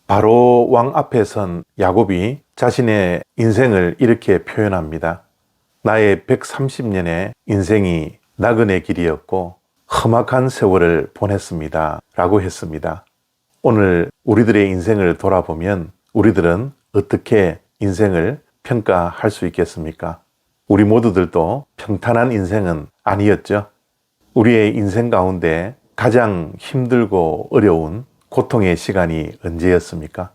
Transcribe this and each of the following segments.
바로 왕 앞에 선 야곱이 자신의 인생을 이렇게 표현합니다. 나의 130년의 인생이 나그네 길이었고 험악한 세월을 보냈습니다 라고 했습니다. 오늘 우리들의 인생을 돌아보면 우리들은 어떻게 인생을 평가할 수 있겠습니까? 우리 모두들도 평탄한 인생은 아니었죠. 우리의 인생 가운데 가장 힘들고 어려운 고통의 시간이 언제였습니까?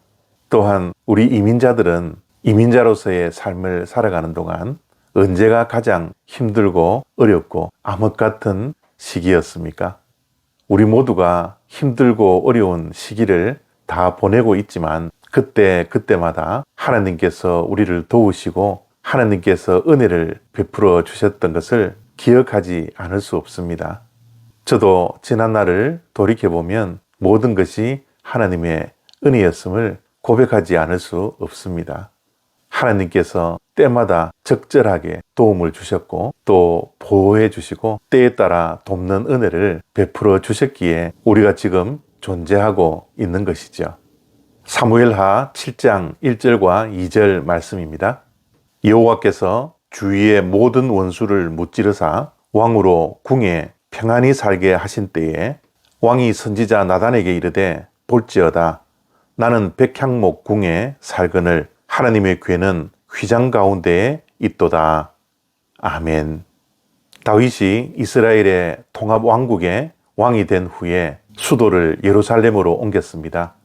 또한 우리 이민자들은 이민자로서의 삶을 살아가는 동안 언제가 가장 힘들고 어렵고 암흑 같은 시기였습니까? 우리 모두가 힘들고 어려운 시기를 다 보내고 있지만 그때마다 하나님께서 우리를 도우시고 하나님께서 은혜를 베풀어 주셨던 것을 기억하지 않을 수 없습니다. 저도 지난 날을 돌이켜보면 모든 것이 하나님의 은혜였음을 고백하지 않을 수 없습니다. 하나님께서 때마다 적절하게 도움을 주셨고 또 보호해 주시고 때에 따라 돕는 은혜를 베풀어 주셨기에 우리가 지금 존재하고 있는 것이죠. 사무엘하 7장 1절과 2절 말씀입니다. 여호와께서 주위의 모든 원수를 무찌르사 왕으로 궁에 평안히 살게 하신 때에 왕이 선지자 나단에게 이르되 볼지어다 나는 백향목 궁에 살거늘 하나님의 궤는 휘장 가운데에 있도다. 아멘. 다윗이 이스라엘의 통합 왕국의 왕이 된 후에 수도를 예루살렘으로 옮겼습니다.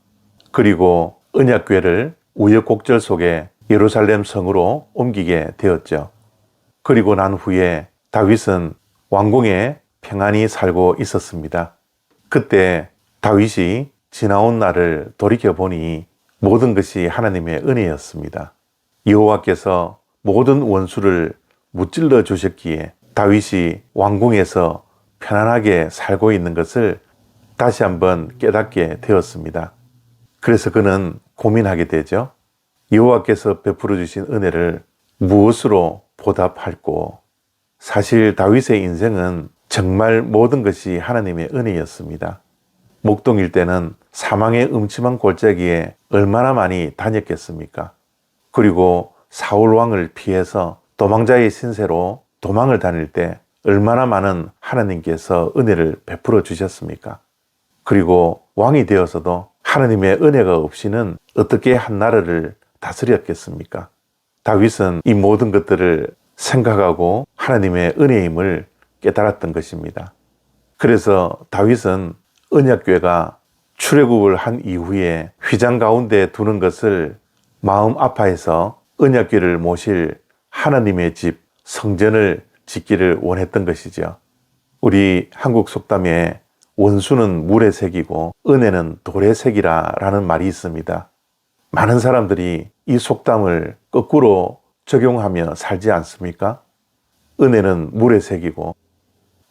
그리고 언약궤를 우여곡절 속에 예루살렘 성으로 옮기게 되었죠. 그리고 난 후에 다윗은 왕궁에 평안히 살고 있었습니다. 그때 다윗이 지나온 날을 돌이켜보니 모든 것이 하나님의 은혜였습니다. 여호와께서 모든 원수를 무찔러 주셨기에 다윗이 왕궁에서 편안하게 살고 있는 것을 다시 한번 깨닫게 되었습니다. 그래서 그는 고민하게 되죠. 여호와께서 베풀어 주신 은혜를 무엇으로 보답할꼬? 사실 다윗의 인생은 정말 모든 것이 하나님의 은혜였습니다. 목동일 때는 사망의 음침한 골짜기에 얼마나 많이 다녔겠습니까? 그리고 사울 왕을 피해서 도망자의 신세로 도망을 다닐 때 얼마나 많은 하나님께서 은혜를 베풀어 주셨습니까? 그리고 왕이 되어서도 하나님의 은혜가 없이는 어떻게 한 나라를 다스렸겠습니까? 다윗은 이 모든 것들을 생각하고 하나님의 은혜임을 깨달았던 것입니다. 그래서 다윗은 언약궤가 출애굽을 한 이후에 휘장 가운데 두는 것을 마음 아파해서 언약궤를 모실 하나님의 집 성전을 짓기를 원했던 것이죠. 우리 한국 속담에 원수는 물의 색이고 은혜는 돌의 색이라 라는 말이 있습니다. 많은 사람들이 이 속담을 거꾸로 적용하며 살지 않습니까? 은혜는 물의 색이고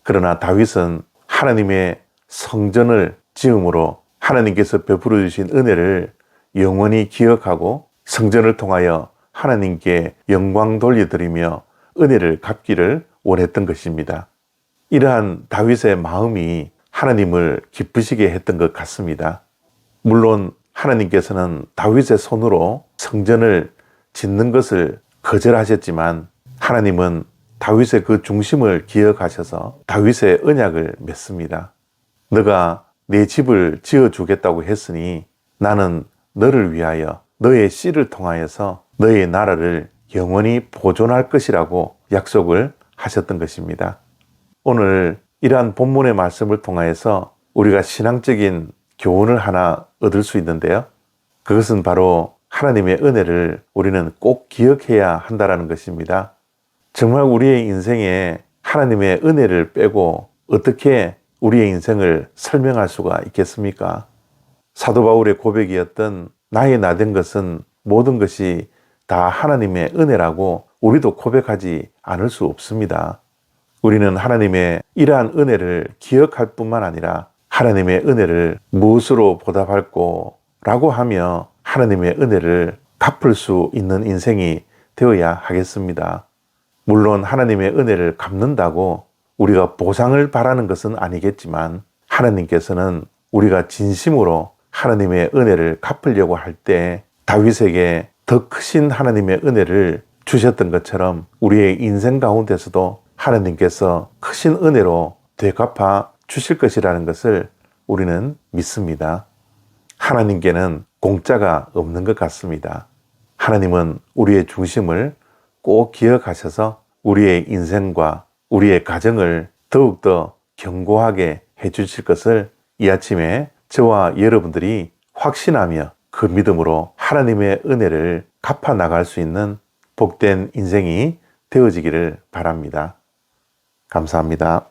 그러나 다윗은 하나님의 성전을 지음으로 하나님께서 베풀어 주신 은혜를 영원히 기억하고 성전을 통하여 하나님께 영광 돌려드리며 은혜를 갚기를 원했던 것입니다. 이러한 다윗의 마음이 하나님을 기쁘시게 했던 것 같습니다. 물론 하나님께서는 다윗의 손으로 성전을 짓는 것을 거절하셨지만 하나님은 다윗의 그 중심을 기억하셔서 다윗의 언약을 맺습니다. 너가 내 집을 지어주겠다고 했으니 나는 너를 위하여 너의 씨를 통하여서 너의 나라를 영원히 보존할 것이라고 약속을 하셨던 것입니다. 오늘 이러한 본문의 말씀을 통하여서 우리가 신앙적인 교훈을 하나 얻을 수 있는데요. 그것은 바로 하나님의 은혜를 우리는 꼭 기억해야 한다는 것입니다. 정말 우리의 인생에 하나님의 은혜를 빼고 어떻게 우리의 인생을 설명할 수가 있겠습니까? 사도 바울의 고백이었던 나의 나된 것은 모든 것이 다 하나님의 은혜라고 우리도 고백하지 않을 수 없습니다. 우리는 하나님의 이러한 은혜를 기억할 뿐만 아니라 하나님의 은혜를 무엇으로 보답할꼬 라고 하며 하나님의 은혜를 갚을 수 있는 인생이 되어야 하겠습니다. 물론 하나님의 은혜를 갚는다고 우리가 보상을 바라는 것은 아니겠지만 하나님께서는 우리가 진심으로 하나님의 은혜를 갚으려고 할 때 다윗에게 더 크신 하나님의 은혜를 주셨던 것처럼 우리의 인생 가운데서도 하나님께서 크신 은혜로 되갚아 주실 것이라는 것을 우리는 믿습니다. 하나님께는 공짜가 없는 것 같습니다. 하나님은 우리의 중심을 꼭 기억하셔서 우리의 인생과 우리의 가정을 더욱더 견고하게 해주실 것을 이 아침에 저와 여러분들이 확신하며 그 믿음으로 하나님의 은혜를 갚아 나갈 수 있는 복된 인생이 되어지기를 바랍니다. 감사합니다.